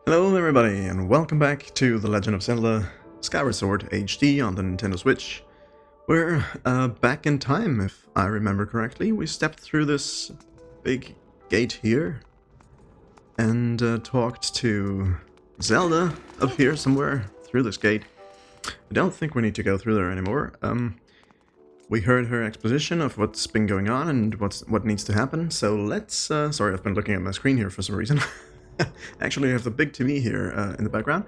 Hello everybody, and welcome back to The Legend of Zelda Skyward Sword HD on the Nintendo Switch. We're back in time, if I remember correctly. We stepped through this big gate here and talked to Zelda up here somewhere through this gate. I don't think we need to go through there anymore. We heard her exposition of what's been going on and what needs to happen, so let's... sorry, I've been looking at my screen here for some reason. Actually, I have the big TV here in the background.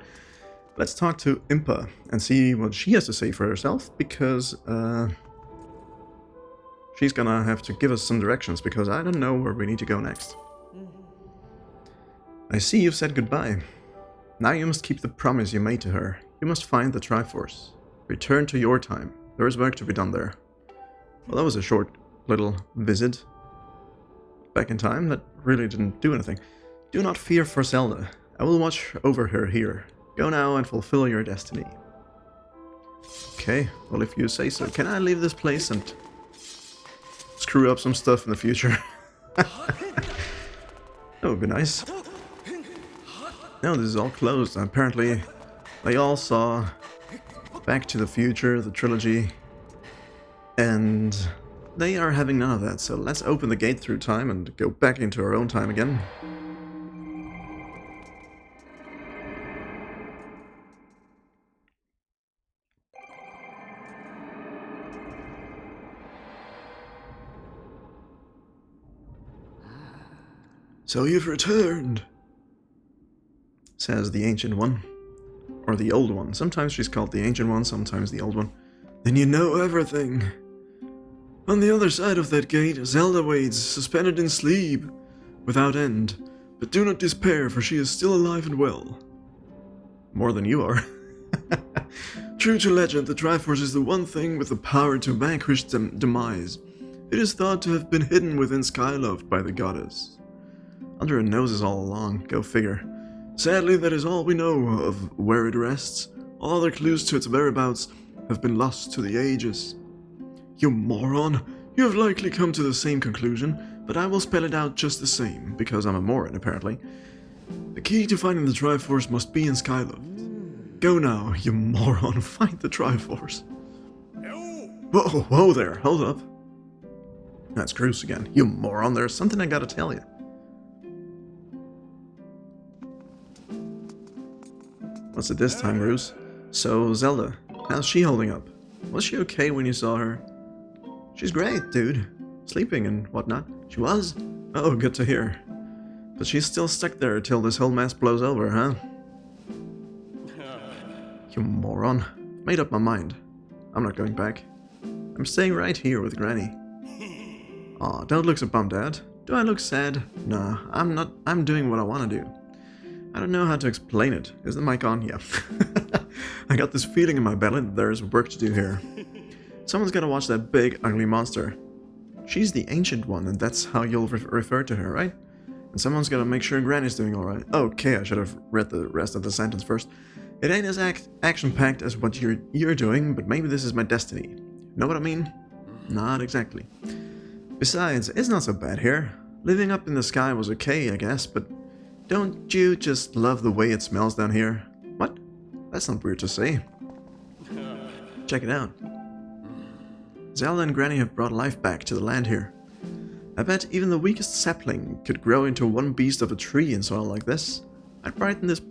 Let's talk to Impa and see what she has to say for herself, because she's gonna have to give us some directions, because I don't know where we need to go next. I see you've said goodbye. Now you must keep the promise you made to her. You must find the Triforce. Return to your time. There is work to be done there. Well, that was a short little visit back in time that really didn't do anything. Do not fear for Zelda. I will watch over her here. Go now and fulfill your destiny. Okay, well if you say so. Can I leave this place and screw up some stuff in the future? That would be nice. No, this is all closed. Apparently, they all saw Back to the Future, the trilogy, and they are having none of that. So let's open the gate through time and go back into our own time again. So you've returned, says the Ancient One. Or the Old One. Sometimes she's called the Ancient One, sometimes the Old One. Then you know everything. On the other side of that gate, Zelda waits, suspended in sleep, without end. But do not despair, for she is still alive and well. More than you are. True to legend, the Triforce is the one thing with the power to vanquish demise. It is thought to have been hidden within Skyward by the goddess. Under her noses all along, go figure. Sadly, that is all we know of where it rests. All other clues to its whereabouts have been lost to the ages. You moron! You have likely come to the same conclusion, but I will spell it out just the same, because I'm a moron, apparently. The key to finding the Triforce must be in Skyward. Go now, you moron, find the Triforce. Whoa, whoa there, hold up. That's Groose again. You moron, there's something I gotta tell you. What's it this time, Groose? So, Zelda, how's she holding up? Was she okay when you saw her? She's great, dude. Sleeping and whatnot. She was? Oh, good to hear. But she's still stuck there till this whole mess blows over, huh? You moron. Made up my mind. I'm not going back. I'm staying right here with Granny. Aw, don't look so bummed out. Do I look sad? Nah, I'm not. I'm doing what I want to do. I don't know how to explain it. Is the mic on? Yeah. I got this feeling in my belly that there's work to do here. Someone's gotta watch that big, ugly monster. She's the Ancient One, and that's how you'll refer to her, right? And someone's gotta make sure Granny's doing alright. Okay, I should have read the rest of the sentence first. It ain't as action-packed as what you're doing, but maybe this is my destiny. Know what I mean? Not exactly. Besides, it's not so bad here. Living up in the sky was okay, I guess, but... Don't you just love the way it smells down here? What? That's not weird to say. Check it out. Zelda and Granny have brought life back to the land here. I bet even the weakest sapling could grow into one beast of a tree in soil like this. I'd brighten this...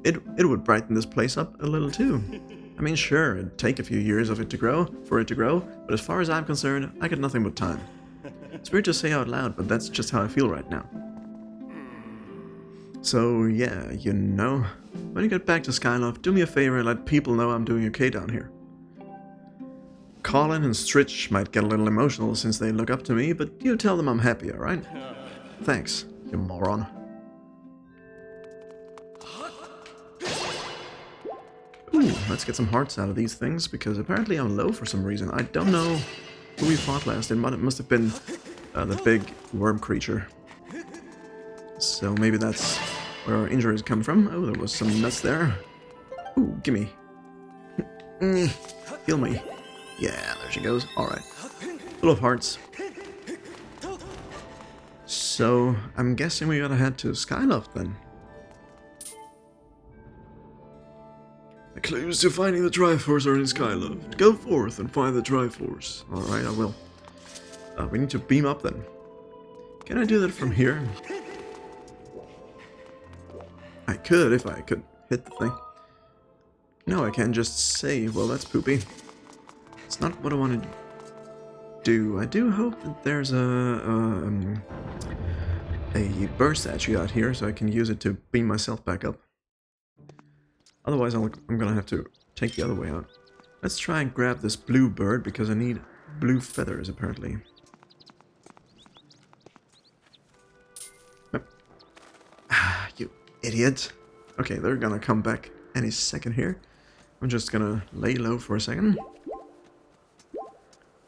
It would brighten this place up a little too. I mean, sure, it'd take a few years for it to grow, but as far as I'm concerned, I got nothing but time. It's weird to say out loud, but that's just how I feel right now. So, yeah, you know, when you get back to Skyward, do me a favor and let people know I'm doing okay down here. Colin and Stritch might get a little emotional since they look up to me, but you tell them I'm happy, alright? Thanks, you moron. Ooh, let's get some hearts out of these things, because apparently I'm low for some reason. I don't know who we fought last. It must have been the big worm creature. So maybe that's where our injuries come from. Oh, there was some nuts there. Ooh, gimme. Heal me. Yeah, there she goes. Alright. Full of hearts. So, I'm guessing we gotta head to Skyloft then. The clues to finding the Triforce are in Skyward. Go forth and find the Triforce. Alright, I will. We need to beam up then. Can I do that from here? I could if I could hit the thing. No, I can't just say, well, that's poopy. It's not what I want to do. I do hope that there's a bird statue out here so I can use it to beam myself back up. Otherwise, I'm gonna have to take the other way out. Let's try and grab this blue bird because I need blue feathers, apparently. Ah, you idiot. Okay, they're gonna come back any second here. I'm just gonna lay low for a second.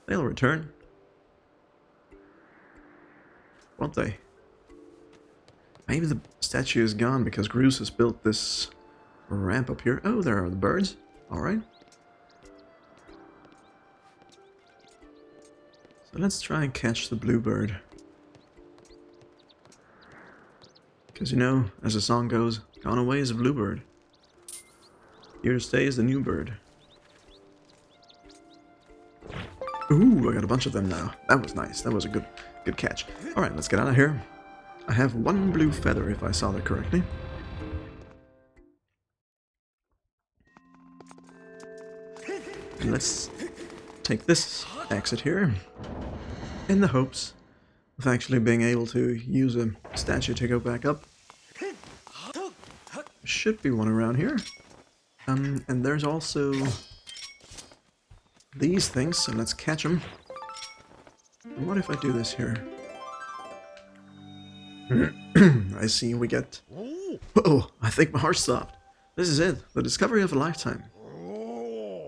They'll return. Won't they? Maybe the statue is gone because Groose has built this ramp up here. Oh, there are the birds. Alright. So let's try and catch the blue bird. Because you know, as the song goes, gone away is a bluebird. Here to stay is the new bird. Ooh, I got a bunch of them now. That was nice. That was a good catch. Alright, let's get out of here. I have one blue feather if I saw that correctly. And let's take this exit here in the hopes of actually being able to use a statue to go back up. Should be one around here. And there's also these things, so let's catch them. And what if I do this here? I see we get... Oh, I think my heart stopped. This is it, the discovery of a lifetime.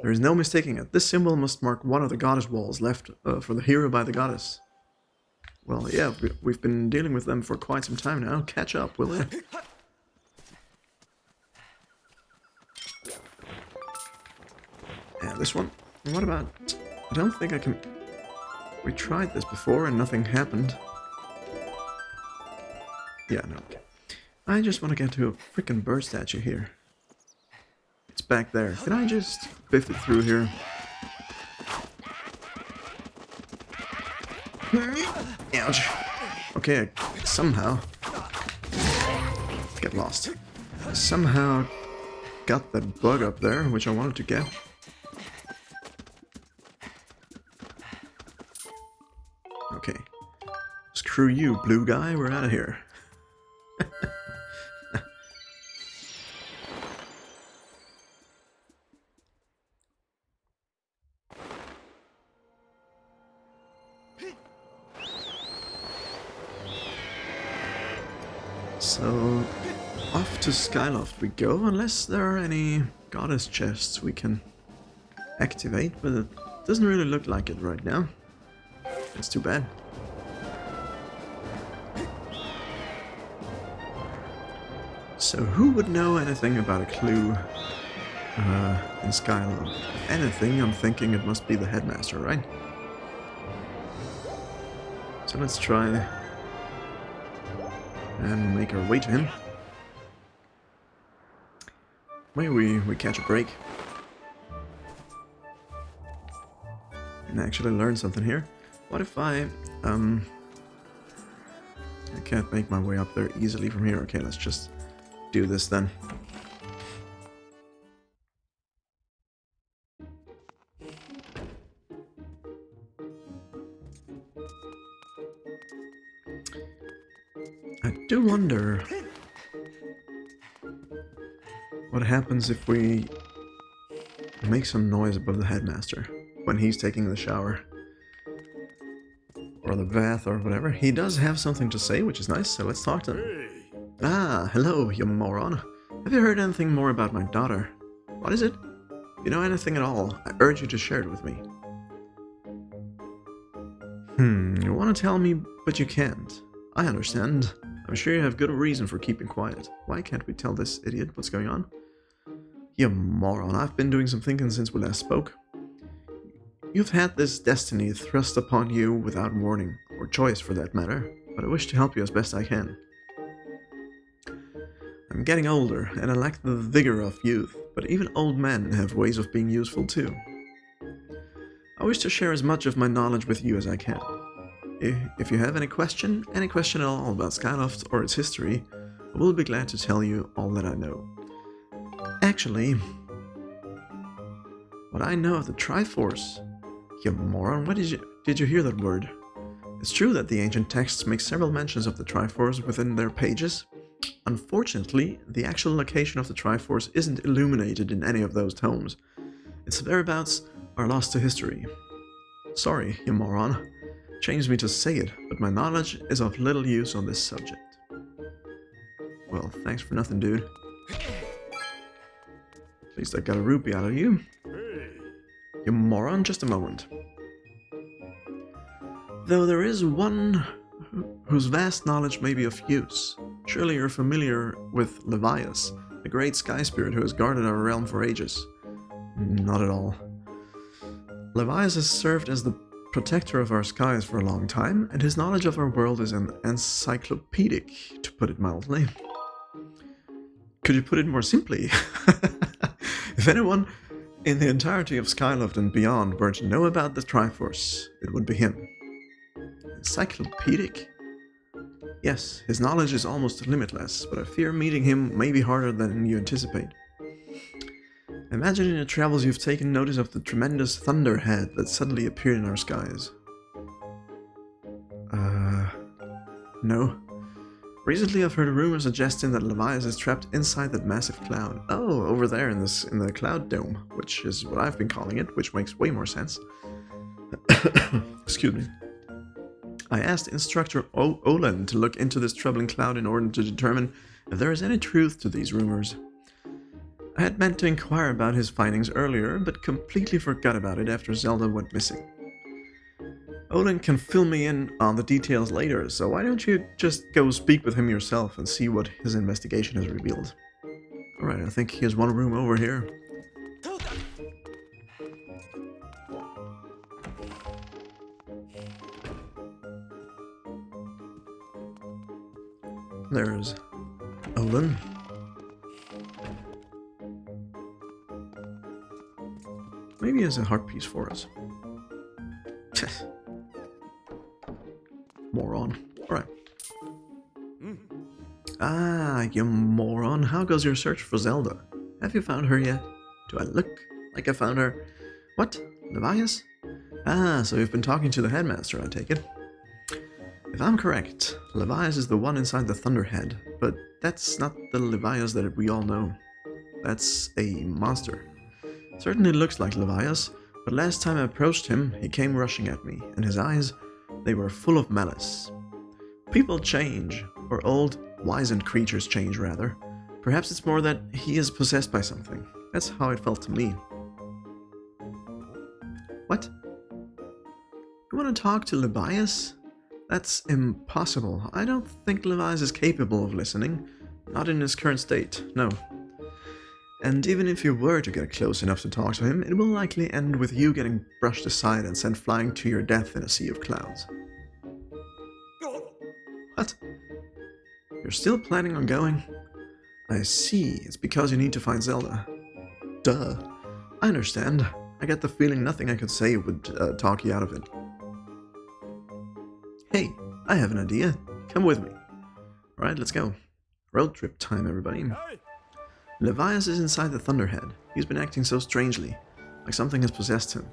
There is no mistaking it. This symbol must mark one of the goddess walls left for the hero by the goddess. Well, yeah, we've been dealing with them for quite some time now. Catch up, will you? Yeah, this one. What about... I don't think I can... We tried this before and nothing happened. Yeah, no, okay. I just want to get to a freaking bird statue here. It's back there. Can I just biff it through here? Ouch. Okay, somehow... Get lost. Somehow got that bug up there, which I wanted to get. Okay. Screw you, blue guy. We're out of here. So, off to Skyloft we go, unless there are any goddess chests we can activate, but it doesn't really look like it right now. It's too bad. So who would know anything about a clue in Skyward? Anything, I'm thinking it must be the headmaster, right? So let's try and make our way to him. Maybe we catch a break and actually learn something here. What if I can't make my way up there easily from here. Okay, let's just do this then. I do wonder what happens if we make some noise above the headmaster when he's taking the shower. Or the bath or whatever. He does have something to say, which is nice, so let's talk to him. Ah, hello, you moron. Have you heard anything more about my daughter? What is it? If you know anything at all, I urge you to share it with me. You want to tell me, but you can't. I understand. I'm sure you have good reason for keeping quiet. Why can't we tell this idiot what's going on? You moron, I've been doing some thinking since we last spoke. You've had this destiny thrust upon you without warning, or choice for that matter, but I wish to help you as best I can. I'm I'm getting older, and I lack the vigor of youth, but even old men have ways of being useful too. I wish to share as much of my knowledge with you as I can. If you have any question at all about Skyloft or its history, I will be glad to tell you all that I know. Actually, what I know of the Triforce... You moron, what did you hear that word? It's true that the ancient texts make several mentions of the Triforce within their pages. Unfortunately, the actual location of the Triforce isn't illuminated in any of those tomes. Its whereabouts are lost to history. Sorry, you moron. Shames me to say it, but my knowledge is of little use on this subject. Well, thanks for nothing, dude. At least I got a rupee out of you. You moron, just a moment. Though there is one whose vast knowledge may be of use. Surely you're familiar with Levias, the great sky spirit who has guarded our realm for ages. Not at all. Levias has served as the protector of our skies for a long time, and his knowledge of our world is encyclopedic, to put it mildly. Could you put it more simply? If anyone in the entirety of Skyloft and beyond were to know about the Triforce, it would be him. Encyclopedic? Yes, his knowledge is almost limitless, but I fear meeting him may be harder than you anticipate. Imagine in your travels you've taken notice of the tremendous thunderhead that suddenly appeared in our skies. No. Recently I've heard a rumor suggesting that Levias is trapped inside that massive cloud. Oh, over there in the cloud dome, which is what I've been calling it, which makes way more sense. Excuse me. I asked Instructor Olan to look into this troubling cloud in order to determine if there is any truth to these rumors. I had meant to inquire about his findings earlier, but completely forgot about it after Zelda went missing. Olan can fill me in on the details later, so why don't you just go speak with him yourself and see what his investigation has revealed. Alright, I think he has one room over here. There's Olan. Maybe he has a heart piece for us. Moron. Alright. Ah, you moron. How goes your search for Zelda? Have you found her yet? Do I look like I found her? What? Levias? Ah, so you've been talking to the headmaster, I take it. If I'm correct, Levias is the one inside the Thunderhead, but that's not the Levias that we all know. That's a monster. Certainly looks like Levias, but last time I approached him, he came rushing at me, and his eyes, they were full of malice. People change, or old, wizened creatures change rather. Perhaps it's more that he is possessed by something. That's how it felt to me. What? You want to talk to Levias? That's impossible. I don't think Levias is capable of listening. Not in his current state, no. And even if you were to get close enough to talk to him, it will likely end with you getting brushed aside and sent flying to your death in a sea of clouds. What? You're still planning on going? I see, it's because you need to find Zelda. Duh. I understand. I get the feeling nothing I could say would talk you out of it. Hey, I have an idea. Come with me. Alright, let's go. Road trip time, everybody. Levias is inside the Thunderhead. He's been acting so strangely, like something has possessed him.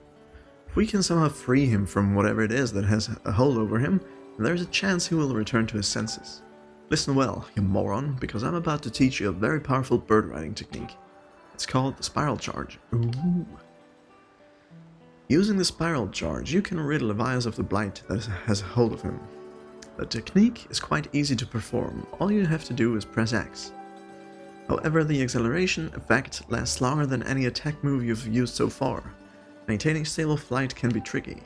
If we can somehow free him from whatever it is that has a hold over him, then there's a chance he will return to his senses. Listen well, you moron, because I'm about to teach you a very powerful bird riding technique. It's called the Spiral Charge. Ooh. Using the Spiral Charge, you can rid Levias of the blight that has a hold of him. The technique is quite easy to perform. All you have to do is press X. However, the acceleration effect lasts longer than any attack move you've used so far. Maintaining stable flight can be tricky.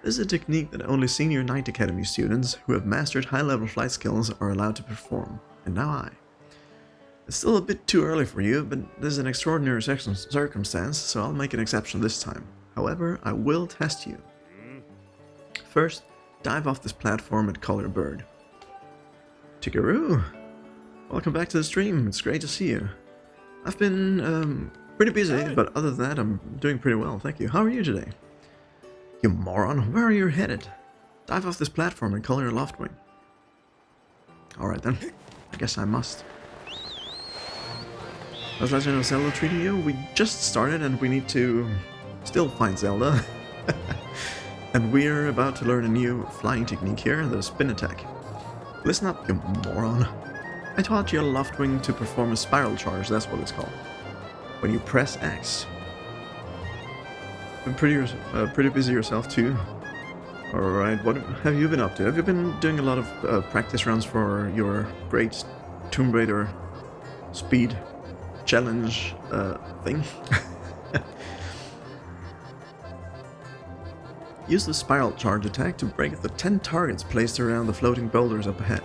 This is a technique that only senior Knight Academy students who have mastered high-level flight skills are allowed to perform, and now I. It's still a bit too early for you, but this is an extraordinary circumstance, so I'll make an exception this time. However, I will test you. First, dive off this platform and call your bird. Chikaroo! Welcome back to the stream. It's great to see you. I've been pretty busy, but other than that, I'm doing pretty well, thank you. How are you today? You moron, where are you headed? Dive off this platform and call your Loftwing. Alright then, I guess I must. How's Legend of Zelda treating you? We just started and we need to still find Zelda. And we're about to learn a new flying technique here, the spin attack. Listen up, you moron. I taught your Loftwing to perform a spiral charge, that's what it's called. When you press X. Been pretty busy yourself too. Alright, what have you been up to? Have you been doing a lot of practice runs for your great Tomb Raider speed challenge thing? Use the spiral charge attack to break the 10 targets placed around the floating boulders up ahead.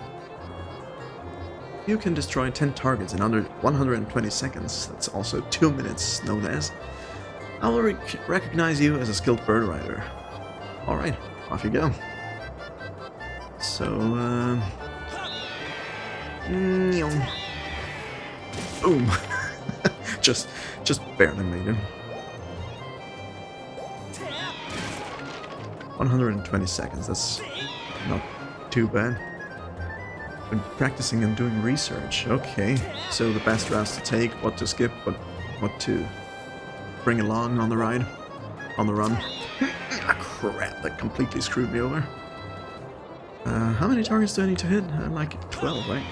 You can destroy 10 targets in under 120 seconds, that's also 2 minutes known as. I will recognize you as a skilled bird rider. Alright, off you go. So, boom. just barely made it. 120 seconds, that's not too bad. Been practicing and doing research. Okay, so the best routes to take, what to skip, what to bring along on the ride, on the run. Ah, crap, that completely screwed me over. How many targets do I need to hit? Like 12, right?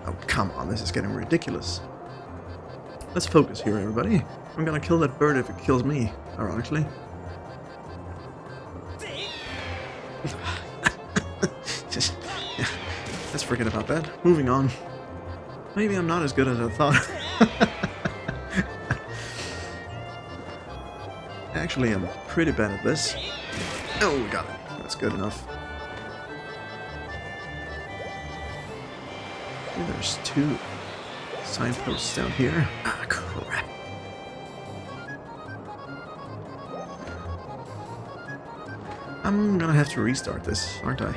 Oh, come on, this is getting ridiculous. Let's focus here, everybody. I'm gonna kill that bird if it kills me, ironically. Let's forget about that. Moving on. Maybe I'm not as good as I thought. Actually, I'm pretty bad at this. Oh, we got it. That's good enough. Okay, there's 2 signposts down here. Ah, crap. I'm gonna have to restart this, aren't I?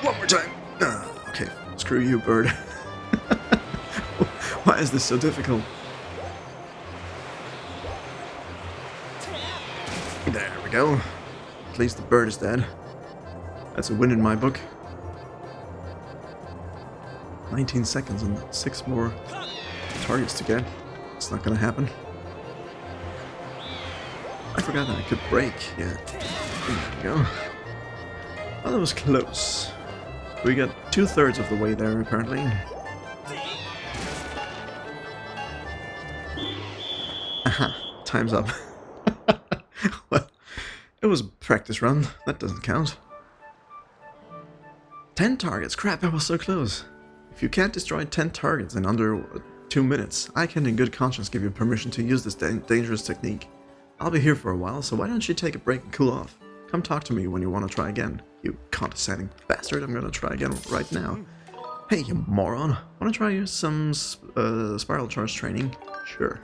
One more time. Okay, screw you, bird. Why is this so difficult? There we go. At least the bird is dead. That's a win in my book. 19 seconds and 6 more targets to get. It's not gonna happen. I forgot that I could break. Yeah. There we go. Well, that was close. We got 2/3 of the way there, apparently. Aha. Time's up. Well, it was a practice run. That doesn't count. 10 targets. Crap, I was so close. If you can't destroy 10 targets in under 2 minutes, I can in good conscience give you permission to use this dangerous technique. I'll be here for a while, so why don't you take a break and cool off? Come talk to me when you want to try again. You condescending bastard, I'm gonna try again right now. Hey, you moron. Wanna try some spiral charge training? Sure.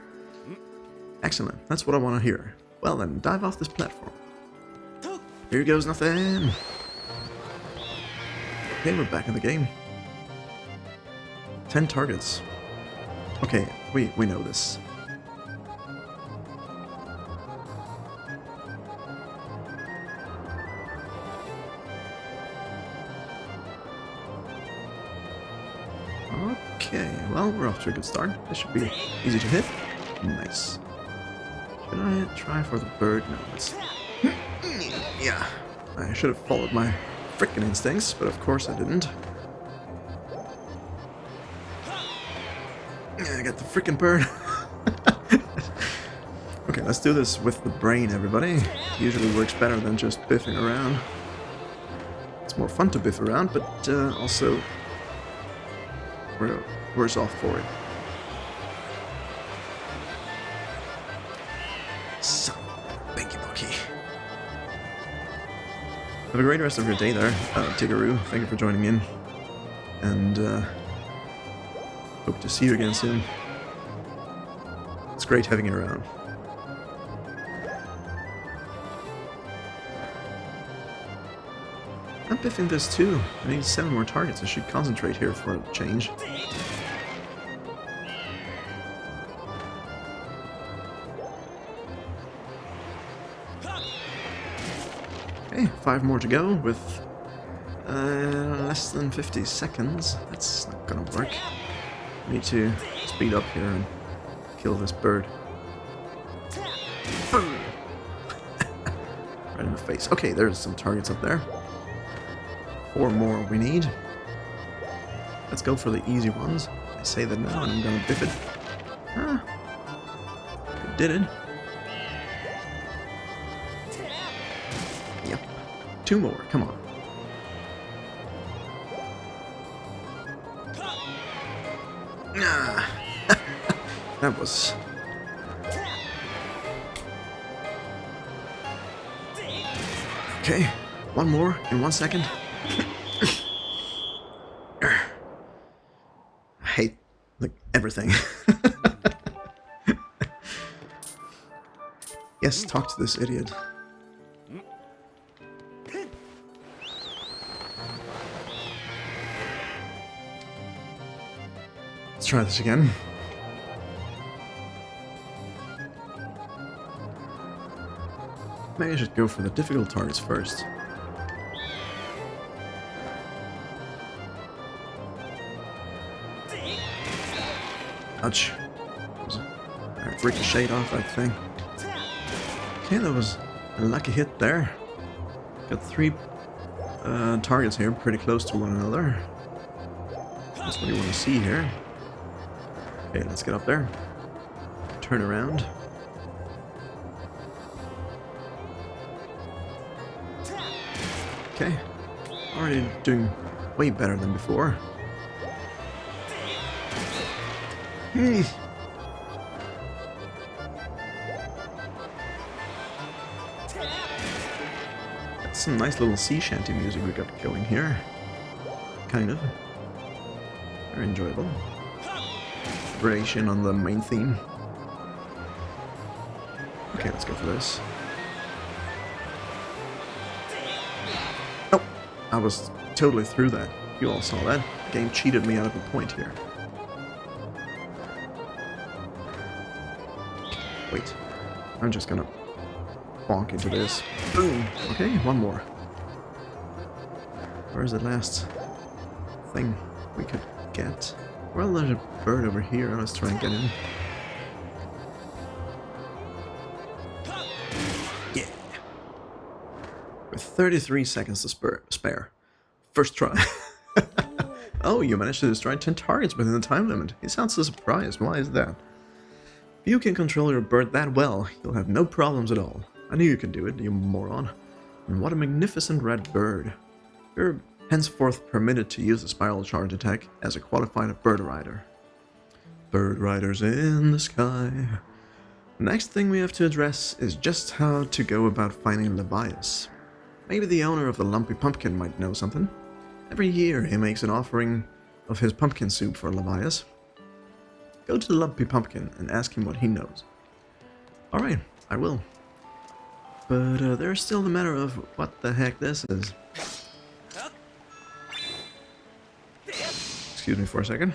Excellent, that's what I want to hear. Well then, dive off this platform. Here goes nothing. Okay, we're back in the game. 10 targets. Okay, we know this. Okay, well, we're off to a good start. This should be easy to hit. Nice. Should I try for the bird? No, let's... Yeah, I should have followed my frickin' instincts, but of course I didn't. Yeah, I got the frickin' bird. Okay, let's do this with the brain, everybody. Usually works better than just biffing around. It's more fun to biff around, but also we're worse off for it. So, thank you, Bucky. Have a great rest of your day there, Tigaroo. Thank you for joining in. And hope to see you again soon. It's great having you around. I'm biffing this too. I need 7 more targets. I should concentrate here for a change. Okay, 5 more to go with less than 50 seconds. That's not gonna work. I need to speed up here and kill this bird. Right in the face. Okay, there's some targets up there. 4 more we need. Let's go for the easy ones. I say that now and I'm gonna biff it. Ah, I did it. Yep. 2 more, come on. Ah. That was... Okay, 1 more in 1 second. I hate, like, everything. Yes, talk to this idiot. Let's try this again. Maybe I should go for the difficult targets first. Ouch. I ricocheted off that thing. Okay, that was a lucky hit there. Got 3 targets here, pretty close to one another. That's what you want to see here. Okay, let's get up there. Turn around. Okay, already doing way better than before. That's some nice little sea shanty music we got going here. Kind of. Very enjoyable. Variation on the main theme. Okay, let's go for this. Oh, I was totally through that. You all saw that. The game cheated me out of a point here. Wait, I'm just gonna bonk into this. Boom! Okay, 1 more. Where's the last thing we could get? Well, there's a bird over here. Let's try and get in. Yeah! With 33 seconds to spare. First try. Oh, you managed to destroy 10 targets within the time limit. You sound so surprised. Why is that? If you can control your bird that well, you'll have no problems at all. I knew you could do it, you moron. And what a magnificent red bird. You're henceforth permitted to use the spiral charge attack as a qualified bird rider. Bird riders in the sky. The next thing we have to address is just how to go about finding Levias. Maybe the owner of the lumpy pumpkin might know something. Every year he makes an offering of his pumpkin soup for Levias. Go to the lumpy pumpkin and ask him what he knows. Alright, I will. But there's still the matter of what the heck this is. Excuse me for a second.